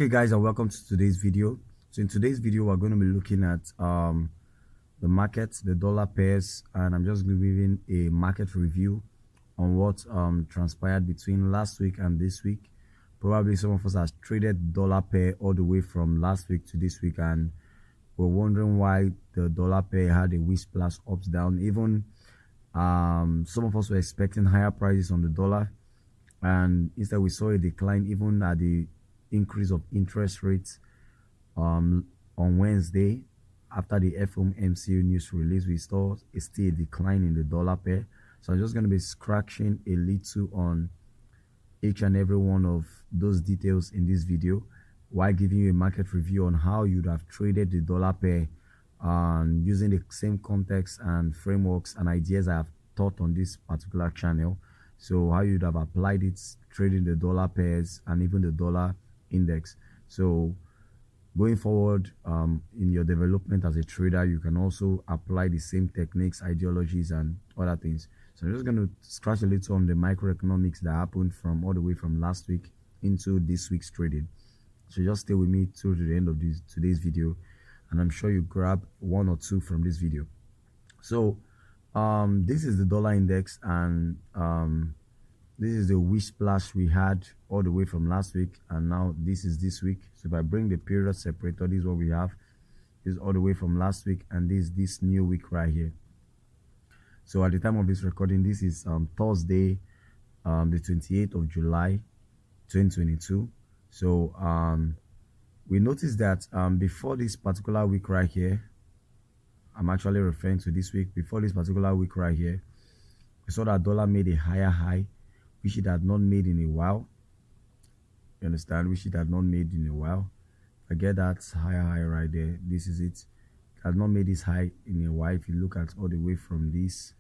Okay guys, and welcome to today's video. So in today's video we're going to be looking at the markets, the dollar pairs, and I'm just giving a market review on what transpired between last week and this week. Probably some of us have traded dollar pair all the way from last week to this week, and we're wondering why the dollar pair had a whiplash ups down. Even some of us were expecting higher prices on the dollar, and instead we saw a decline even at the increase of interest rates on Wednesday. After the FOMC News Release, we saw still a decline in the dollar pair. So I'm just going to be scratching a little on each and every one of those details in this video, while giving you a market review on how you'd have traded the dollar pair using the same context and frameworks and ideas I have taught on this particular channel. So how you'd have applied it trading the dollar pairs and even the dollar index. So going forward in your development as a trader, you can also apply the same techniques, ideologies, and other things. So I'm just going to scratch a little on the microeconomics that happened from all the way from last week into this week's trading. So just stay with me through to the end of today's video, and I'm sure you grab one or two from this video. So this is the dollar index, and this is the whiplash we had all the way from last week, and now this is this week. So if I bring the period separator, this is what we have. This is all the way from last week, and this new week right here. So at the time of this recording, this is Thursday, the 28th of July 2022. So we noticed that before this particular week right here, I'm actually referring to this week, before this particular week right here, we saw that dollar made a higher high, which it had not made in a while. You understand? Which it had not made in a while. I get that higher high right there. This is it. It had not made this high in a while. If you look at all the way from this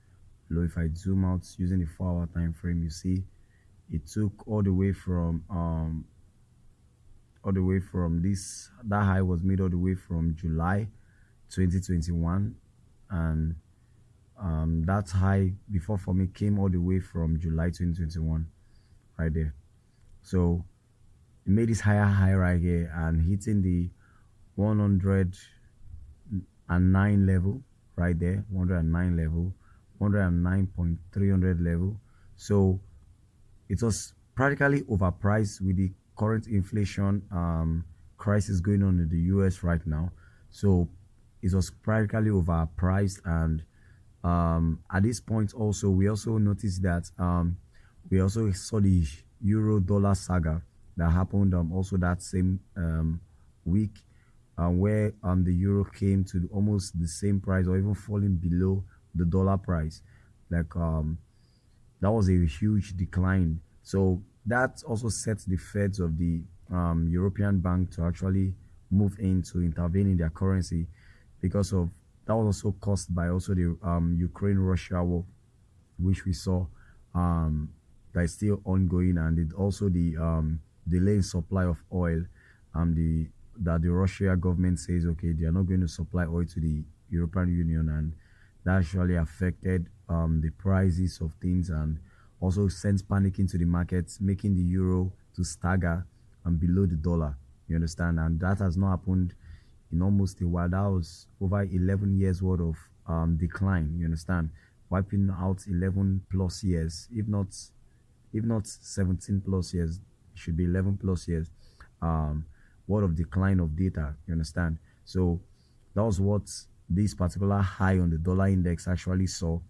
low, if I zoom out using the 4-hour time frame, you see it took all the way from this. That high was made all the way from July 2021, and that high before for me came all the way from July 2021 right there. So it made this higher high right here and hitting the 109 level right there, 109 level, 109.300 level. So it was practically overpriced with the current inflation crisis going on in the US right now. So it was practically overpriced, and at this point also we also noticed that we also saw the euro dollar saga that happened also that same week, where the euro came to almost the same price or even falling below the dollar price. Like that was a huge decline. So that also sets the Feds of the European Bank to actually move in to intervene in their currency, because of that was also caused by also the Ukraine-Russia war, which we saw that is still ongoing, and it also the delay in supply of oil, that the Russia government says okay, they are not going to supply oil to the European Union, and that actually affected the prices of things and also sends panic into the markets, making the euro to stagger and below the dollar. You understand? And that has not happened in almost a while. That was over 11 years worth of decline. You understand? Wiping out 11 plus years, if not 17 plus years, it should be 11 plus years worth of decline of data. You understand? So that was what this particular high on the dollar index actually saw,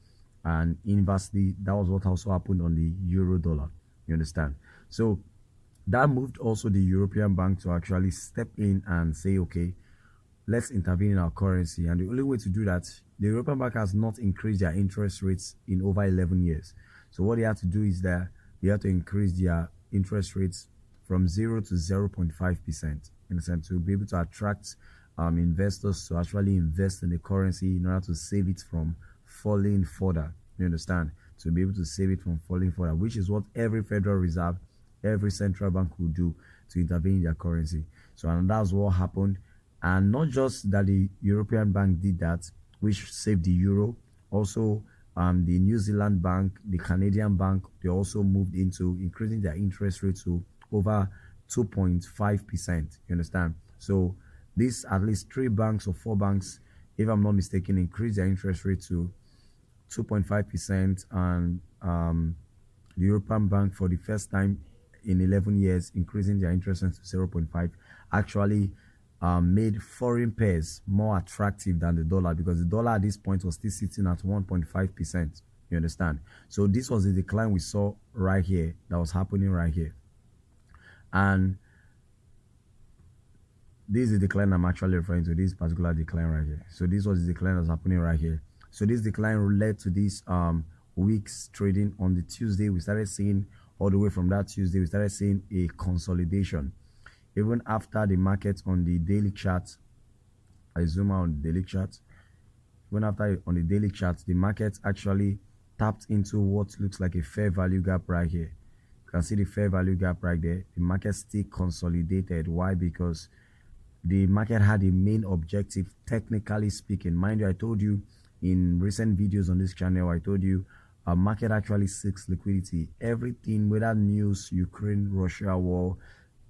and inversely that was what also happened on the euro dollar. You understand? So that moved also the European Bank to actually step in and say okay, let's intervene in our currency. And the only way to do that, the European Bank has not increased their interest rates in over 11 years. So what they have to do is that they have to increase their interest rates from 0 to 0.5%, in a sense, to be able to attract investors to actually invest in the currency in order to save it from falling further. You understand? To be able to save it from falling further, which is what every Federal Reserve, every central bank will do to intervene in their currency. So, and that's what happened. And not just that the European Bank did that, which saved the euro, also the New Zealand Bank, the Canadian Bank, they also moved into increasing their interest rate to over 2.5%. You understand? So this at least 3 banks or 4 banks, if I'm not mistaken, increase their interest rate to 2.5%, and the European Bank for the first time in 11 years increasing their interest rate to 0.5 actually made foreign pairs more attractive than the dollar, because the dollar at this point was still sitting at 1.5%. You understand? So this was the decline we saw right here, that was happening right here. And this is the decline I'm actually referring to, this particular decline right here. So this was the decline that's happening right here. So this decline led to this week's trading. On the Tuesday, we started seeing, all the way from that Tuesday, we started seeing a consolidation. Even after the market on the daily chart, I zoom out on the daily chart. Even after on the daily chart, the market actually tapped into what looks like a fair value gap right here. You can see the fair value gap right there. The market still consolidated. Why? Because the market had a main objective, technically speaking. Mind you, I told you in recent videos on this channel, I told you a market actually seeks liquidity. Everything, whether news, Ukraine, Russia war,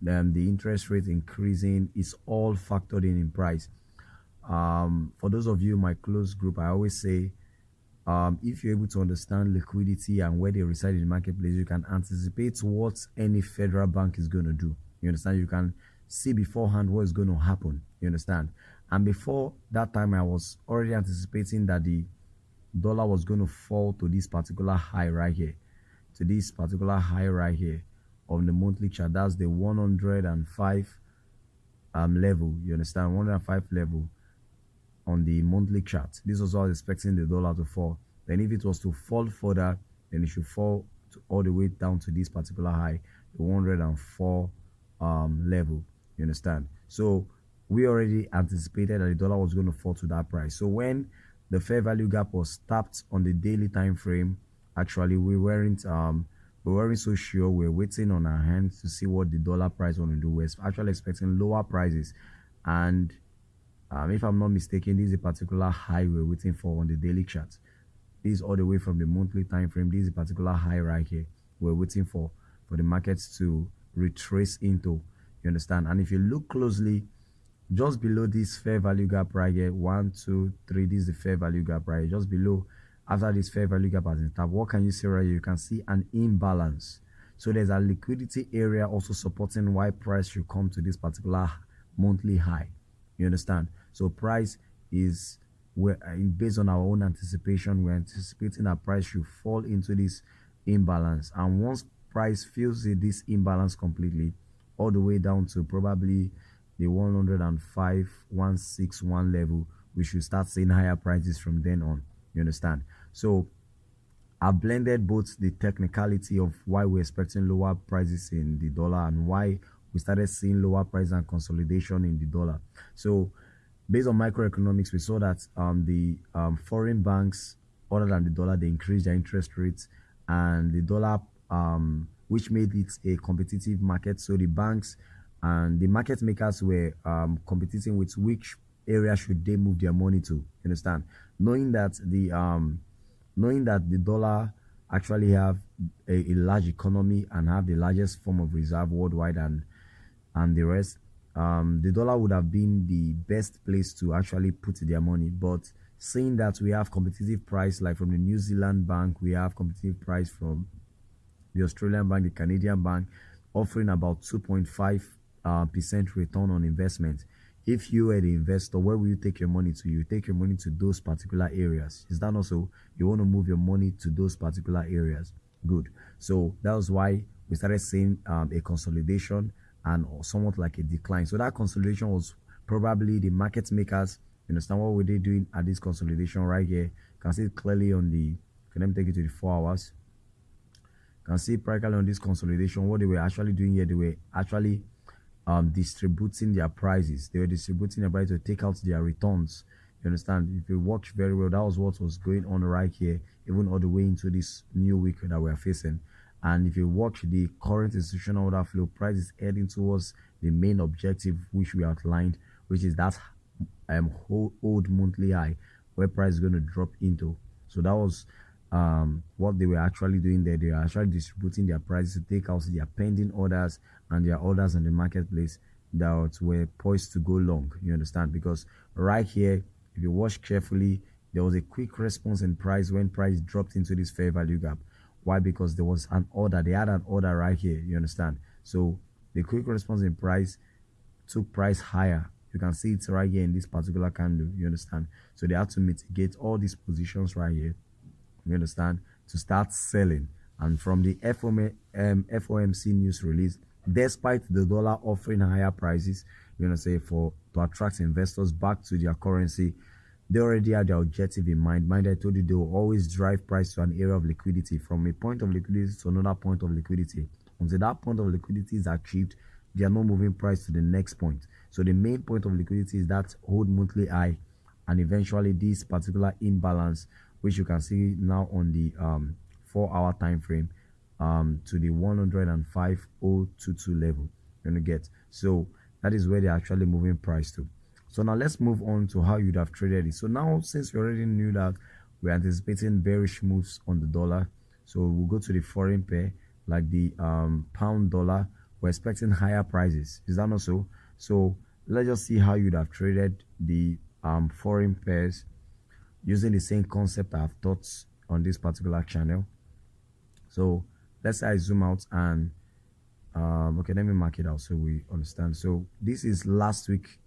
the interest rate increasing, is all factored in price. For those of you in my close group, I always say, if you're able to understand liquidity and where they reside in the marketplace, you can anticipate what any federal bank is going to do. You understand? You can see beforehand what is going to happen. You understand? And before that time, I was already anticipating that the dollar was going to fall to this particular high right here, to this particular high right here on the monthly chart. That's the 105 level. You understand? 105 level on the monthly chart. This was what I was expecting the dollar to fall. Then if it was to fall further, then it should fall all the way down to this particular high, the 104 level. You understand? So we already anticipated that the dollar was going to fall to that price. So when the fair value gap was tapped on the daily time frame, actually we weren't so sure. We're waiting on our hands to see what the dollar price want to do. We're actually expecting lower prices, and if I'm not mistaken, this is a particular high we're waiting for on the daily chart. This is all the way from the monthly time frame. This is a particular high right here we're waiting for the markets to retrace into. You understand? And if you look closely, just below this fair value gap right here, 1, 2, 3, this is the fair value gap right here. Just below, after this fair value gap has been tapped, what can you see right here? You can see an imbalance. So there's a liquidity area also supporting why price should come to this particular monthly high. You understand? So price is, based on our own anticipation, we're anticipating that price should fall into this imbalance. And once price fills this imbalance completely, all the way down to probably the 105, 161 level, we should start seeing higher prices from then on. You understand? So I've blended both the technicality of why we're expecting lower prices in the dollar and why we started seeing lower price and consolidation in the dollar. So based on macroeconomics, we saw that the foreign banks, other than the dollar, they increased their interest rates, and the dollar, which made it a competitive market. So the banks and the market makers were competing with which area should they move their money to. You understand? Knowing that the dollar actually have a large economy and have the largest form of reserve worldwide and the rest, the dollar would have been the best place to actually put their money. But seeing that we have competitive price, like from the New Zealand bank, we have competitive price from the Australian bank, the Canadian bank, offering about 2.5% return on investment. If you were the investor, where will you take your money to? You take your money to those particular areas. Is that also, you want to move your money to those particular areas? Good. So that was why we started seeing a consolidation and somewhat like a decline. So that consolidation was probably the market makers. You understand what were they doing at this consolidation right here? You can see it clearly on the, let me take you to the 4 hours. You can see practically on this consolidation what they were actually doing here. They were actually distributing their prices. They were distributing their prices to take out their returns. You understand? If you watch very well, that was what was going on right here, even all the way into this new week that we are facing. And if you watch the current institutional order flow, price is heading towards the main objective which we outlined, which is that old monthly high where price is going to drop into. So that was what they were actually doing there. They are actually distributing their prices to take out their pending orders and there are orders in the marketplace that were poised to go long. You understand? Because right here, if you watch carefully, there was a quick response in price when price dropped into this fair value gap. Why? Because there was an order. They had an order right here. You understand? So the quick response in price took price higher. You can see it right here in this particular candle. You understand? So they had to mitigate all these positions right here. You understand? To start selling. And from the FOMC News Release, despite the dollar offering higher prices, you know, say to attract investors back to their currency, they already had their objective in mind. I told you they will always drive price to an area of liquidity, from a point of liquidity to another point of liquidity. Until that point of liquidity is achieved, they are not moving price to the next point. So the main point of liquidity is that hold monthly high, and eventually this particular imbalance, which you can see now on the 4-hour time frame, to the 105.022 level. You're gonna get. So that is where they're actually moving price to. So now let's move on to how you'd have traded it. So now, since we already knew that we're anticipating bearish moves on the dollar, so we'll go to the foreign pair, like the pound dollar. We're expecting higher prices. Is that not so? So let's just see how you'd have traded the foreign pairs using the same concept I've taught on this particular channel. So let's say I zoom out and okay, let me mark it out so we understand. So this is last week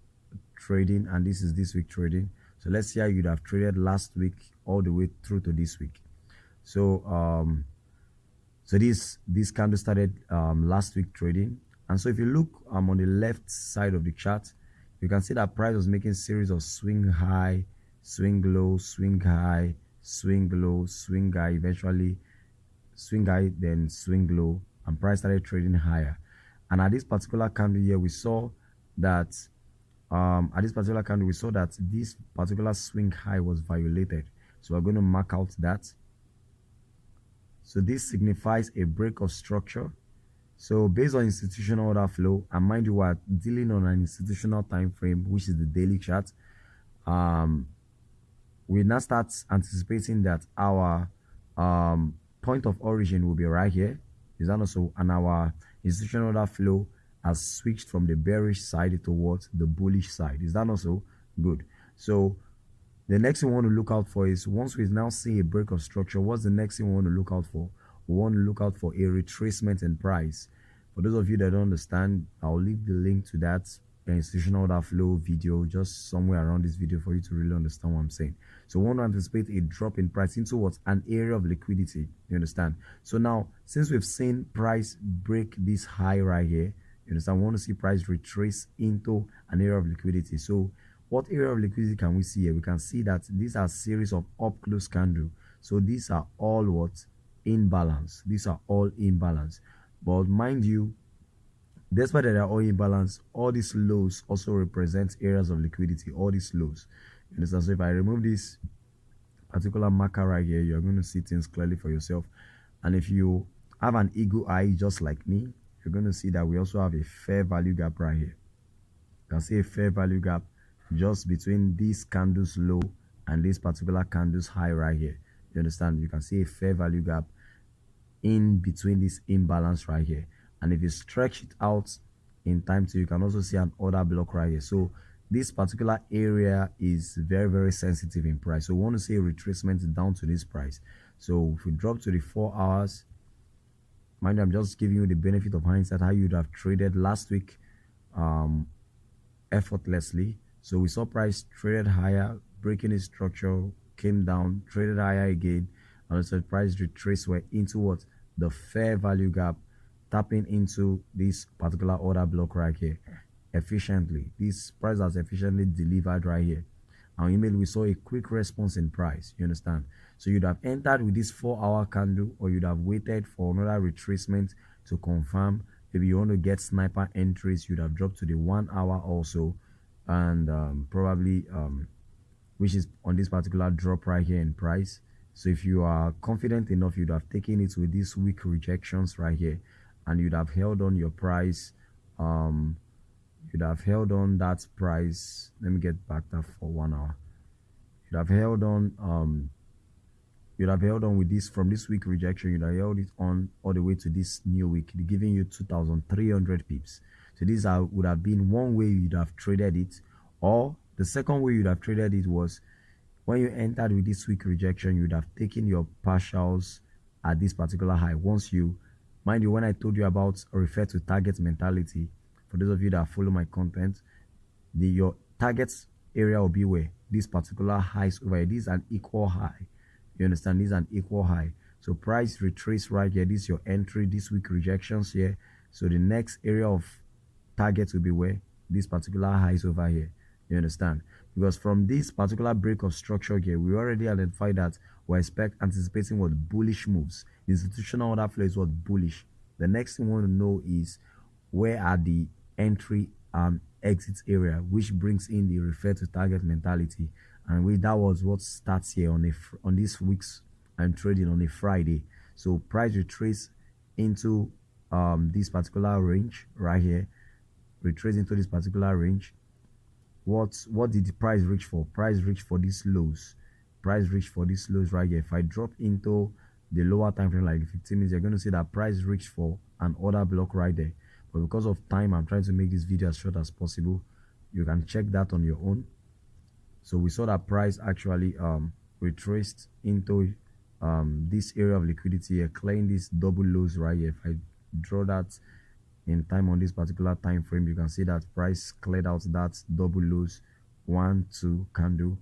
trading and this is this week trading. So let's see how you'd have traded last week all the way through to this week. So so this candle started last week trading, and so if you look on the left side of the chart, you can see that price was making series of swing high, swing low, swing high, swing low, swing high, eventually swing high, then swing low, and price started trading higher. And at this particular candle here, we saw that this particular swing high was violated. So we're going to mark out that. So this signifies a break of structure. So based on institutional order flow, and mind you, we're dealing on an institutional time frame, which is the daily chart. We now start anticipating that our point of origin will be right here. Is that also? And our institutional order flow has switched from the bearish side towards the bullish side. Is that also good? So the next thing we want to look out for is, once we now see a break of structure, what's the next thing we want to look out for? We want to look out for a retracement in price. For those of you that don't understand, I'll leave the link to that institutional order flow video just somewhere around this video for you to really understand what I'm saying. So we want to anticipate a drop in price into what? An area of liquidity. You understand? So now, since we've seen price break this high right here, you understand, we want to see price retrace into an area of liquidity. So what area of liquidity can we see here? We can see that these are a series of up close candle. So these are all what? Imbalance. These are all imbalance. But mind you, despite that they are all imbalance, all these lows also represent areas of liquidity. All these lows. You understand? So if I remove this particular marker right here, you're going to see things clearly for yourself. And if you have an eagle eye just like me, you're going to see that we also have a fair value gap right here. You can see a fair value gap just between this candle's low and this particular candle's high right here. You understand? You can see a fair value gap in between this imbalance right here. And if you stretch it out in time too, you can also see an order block right here. So this particular area is very, very sensitive in price. So we want to see a retracement down to this price. So if we drop to the 4 hours, mind you, I'm just giving you the benefit of hindsight, how you'd have traded last week effortlessly. So we saw price traded higher, breaking its structure, came down, traded higher again, and also price retraced were into what? The fair value gap, tapping into this particular order block right here efficiently. This price has efficiently delivered right here. And immediately we saw a quick response in price. You understand? So you'd have entered with this 4-hour candle, or you'd have waited for another retracement to confirm. Maybe you want to get sniper entries, you'd have dropped to the 1 hour also, and probably which is on this particular drop right here in price. So if you are confident enough, you'd have taken it with these weak rejections right here, and you'd have held on your price. You'd have held on that price. Let me get back that for 1 hour. You'd have held on you'd have held on with this from this week rejection. You'd have held it on all the way to this new week, giving you 2,300 pips. So these would have been one way you'd have traded it, or the second way you'd have traded it was when you entered with this week rejection, you'd have taken your partials at this particular high. Once you, mind you, when I told you about refer to target mentality, for those of you that follow my content, your targets area will be where this particular highs over here. This is an equal high. You understand? This is an equal high. So price retrace right here. This is your entry. This week rejections here. So the next area of target will be where this particular highs over here. You understand? Because from this particular break of structure here, we already identified that we're anticipating what bullish moves. Institutional order flow is what bullish. The next thing we want to know is where are the entry exit area, which brings in the refer to target mentality, and that was what starts here on this week's trading on a Friday. So price retrace into this particular range right here, retrace into this particular range. What did the price reach for? Price reached for these lows. Price reached for these lows right here. If I drop into the lower time frame, like 15 minutes, you're going to see that price reached for an order block right there. But because of time, I'm trying to make this video as short as possible. You can check that on your own. So we saw that price actually retraced into this area of liquidity here, clearing these double lows right here. If I draw that in time on this particular time frame, you can see that price cleared out that double lows, 1 2 candle,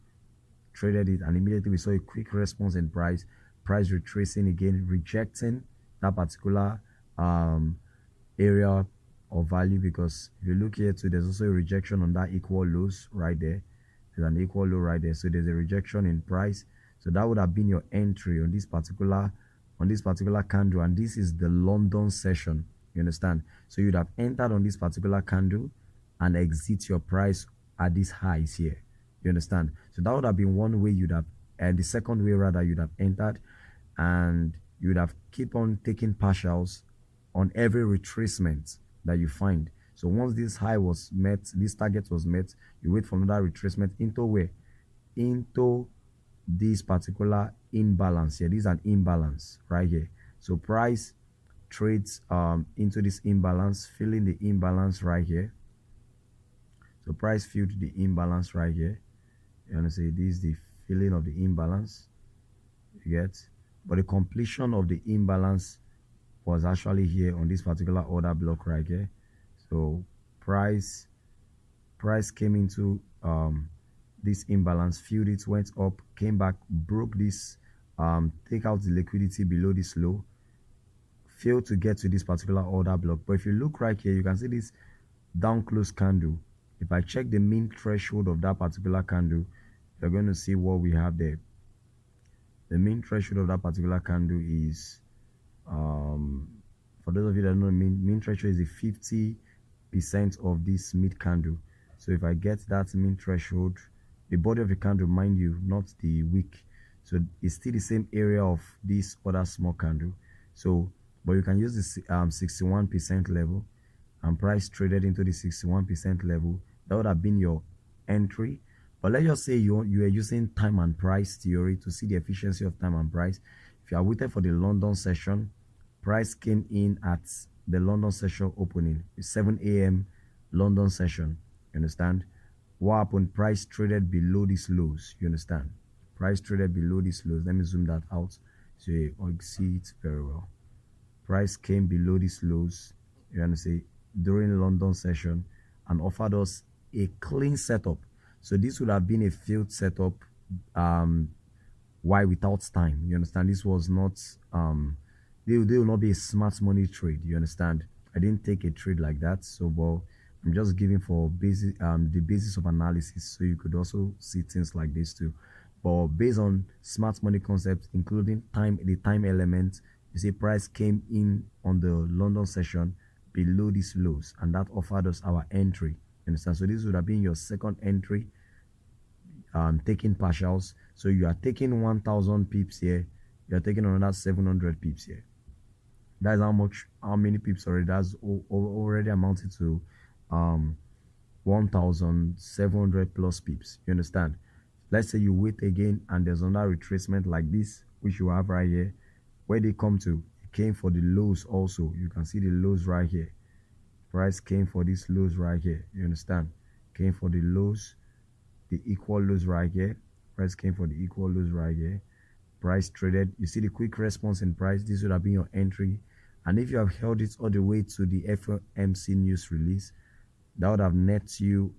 traded it, and immediately we saw a quick response in price retracing again, rejecting that particular area of value. Because if you look here too, there's also a rejection on that equal lows right there. There's an equal low right there, so there's a rejection in price. So that would have been your entry on this particular candle, and this is the London session. You understand? So you'd have entered on this particular candle and exit your price at these highs here. You understand? So that would have been one way you'd have, and the second way rather, you'd have entered and you'd have keep on taking partials on every retracement that you find. So once this high was met, this target was met, you wait for another retracement into where? Into this particular imbalance here. This is an imbalance right here. So price trades into this imbalance, filling the imbalance right here. So price filled the imbalance right here. You want to say this is the filling of the imbalance, you get? But the completion of the imbalance was actually here on this particular order block right here. So price came into this imbalance, filled it, went up, came back, broke this, take out the liquidity below this low, failed to get to this particular order block. But if you look right here, you can see this down close candle. If I check the mean threshold of that particular candle, you're going to see what we have there. The mean threshold of that particular candle is for those of you that don't know, mean threshold is the 50% of this mid candle. So if I get that mean threshold, the body of the candle, mind you, not the wick, so it's still the same area of this other small candle. So but you can use the 61% level, and price traded into the 61% level. That would have been your entry. But let's just say you are using time and price theory to see the efficiency of time and price. If you are waiting for the London session, price came in at the London session opening, 7 a.m. London session. You understand? What happened? Price traded below these lows. You understand? Price traded below these lows. Let me zoom that out so you see it very well. Price came below these lows, you want to say, during London session, and offered us a clean setup. So this would have been a failed setup. Why? Without time. You understand? This was not they will not be a smart money trade. You understand? I didn't take a trade like that. So well, I'm just giving for basic the basis of analysis, so you could also see things like this too. But based on smart money concepts, including the time element, you see price came in on the London session below these lows, and that offered us our entry. You understand? So this would have been your second entry, taking partials. So you are taking 1,000 pips here, you are taking another 700 pips here. That's how many pips already. That's already amounted to 1,700 plus pips. You understand? Let's say you wait again and there's another retracement like this which you have right here. Where they come to, it came for the lows also. You can see the lows right here. Price came for these lows right here. You understand? Came for the lows, the equal lows right here. Price came for the equal lows right here. Price traded. You see the quick response in price. This would have been your entry. And if you have held it all the way to the FOMC news release, that would have net you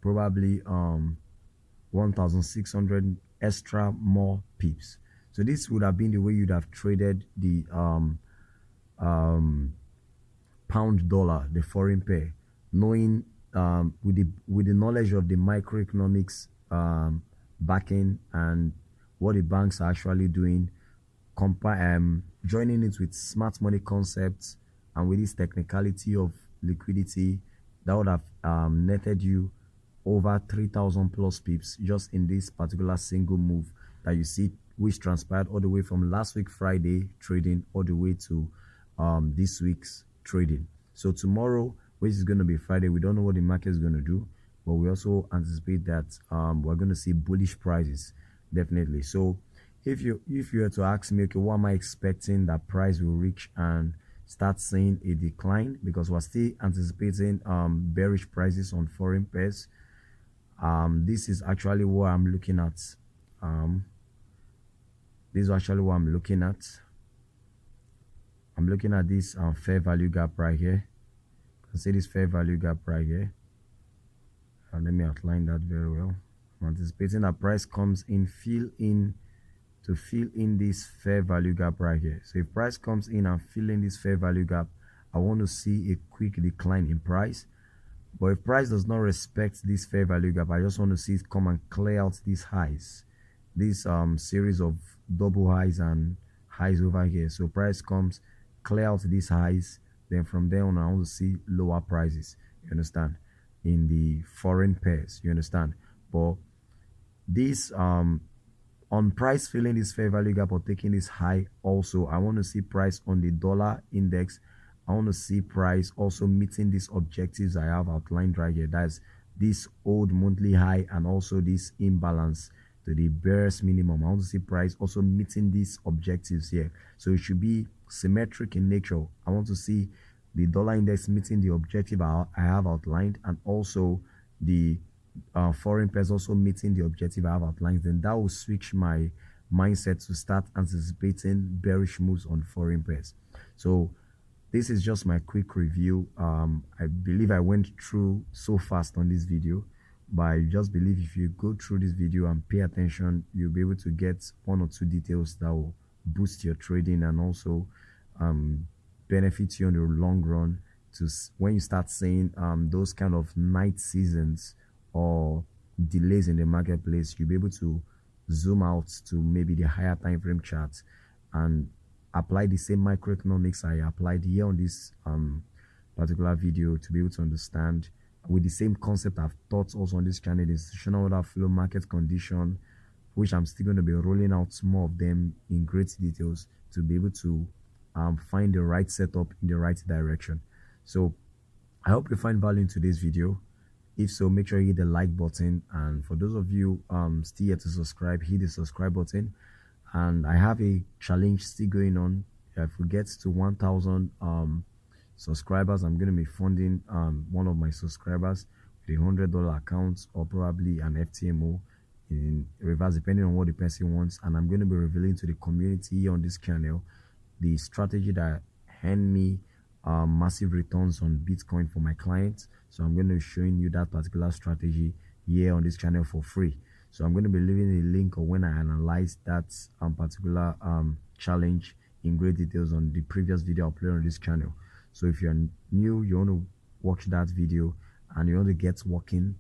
probably 1,600 extra more pips. So this would have been the way you'd have traded the pound dollar, the foreign pair, knowing with the knowledge of the microeconomics backing and what the banks are actually doing, joining it with smart money concepts and with this technicality of liquidity, that would have netted you over 3,000 plus pips just in this particular single move that you see, which transpired all the way from last week Friday trading all the way to this week's trading. So tomorrow, which is going to be Friday, we don't know what the market is going to do, but we also anticipate that we're going to see bullish prices, definitely. So if you were to ask me, okay, what am I expecting that price will reach and start seeing a decline, because we're still anticipating bearish prices on foreign pairs. This is actually what I'm looking at. This is actually what I'm looking at. I'm looking at this fair value gap right here. You can see this fair value gap right here. Let me outline that very well. I'm anticipating that price comes in, fill in this fair value gap right here. So if price comes in and fill in this fair value gap, I want to see a quick decline in price. But if price does not respect this fair value gap, I just want to see it come and clear out these highs, this series of double highs and highs over here. So price comes, clear out these highs, then from there on I want to see lower prices, you understand, in the foreign pairs, you understand. But this on price filling this fair value gap or taking this high, also I want to see price on the dollar index. I want to see price also meeting these objectives I have outlined right here. That's this old monthly high and also this imbalance to the bearish minimum. I want to see price also meeting these objectives here. So it should be symmetric in nature. I want to see the dollar index meeting the objective I have outlined, and also the foreign pairs also meeting the objective I have outlined. Then that will switch my mindset to start anticipating bearish moves on foreign pairs. So this is just my quick review. I believe I went through so fast on this video, but I just believe if you go through this video and pay attention, you'll be able to get one or two details that will boost your trading and also benefit you in the long run, to when you start seeing those kind of night seasons or delays in the marketplace, you'll be able to zoom out to maybe the higher time frame charts and apply the same microeconomics I applied here on this particular video to be able to understand with the same concept I've taught also on this channel, the institutional order flow, market condition, which I'm still going to be rolling out more of them in great details to be able to find the right setup in the right direction. So I hope you find value in today's video. If so, make sure you hit the like button, and for those of you still yet to subscribe, hit the subscribe button. And I have a challenge still going on. If we get to 1,000 subscribers, I'm going to be funding one of my subscribers with a $100 account or probably an FTMO in reverse, depending on what the person wants. And I'm going to be revealing to the community on this channel the strategy that earned me massive returns on Bitcoin for my clients. So I'm going to be showing you that particular strategy here on this channel for free. So I'm going to be leaving a link or when I analyze that particular challenge in great details on the previous video uploaded on this channel. So if you're new, you want to watch that video and you want to get working,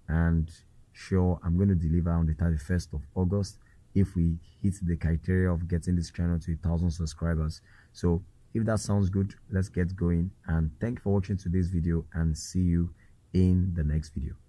and sure, I'm going to deliver on the 31st of August if we hit the criteria of getting this channel to 1,000 subscribers. So if that sounds good, let's get going, and thank you for watching today's video, and see you in the next video.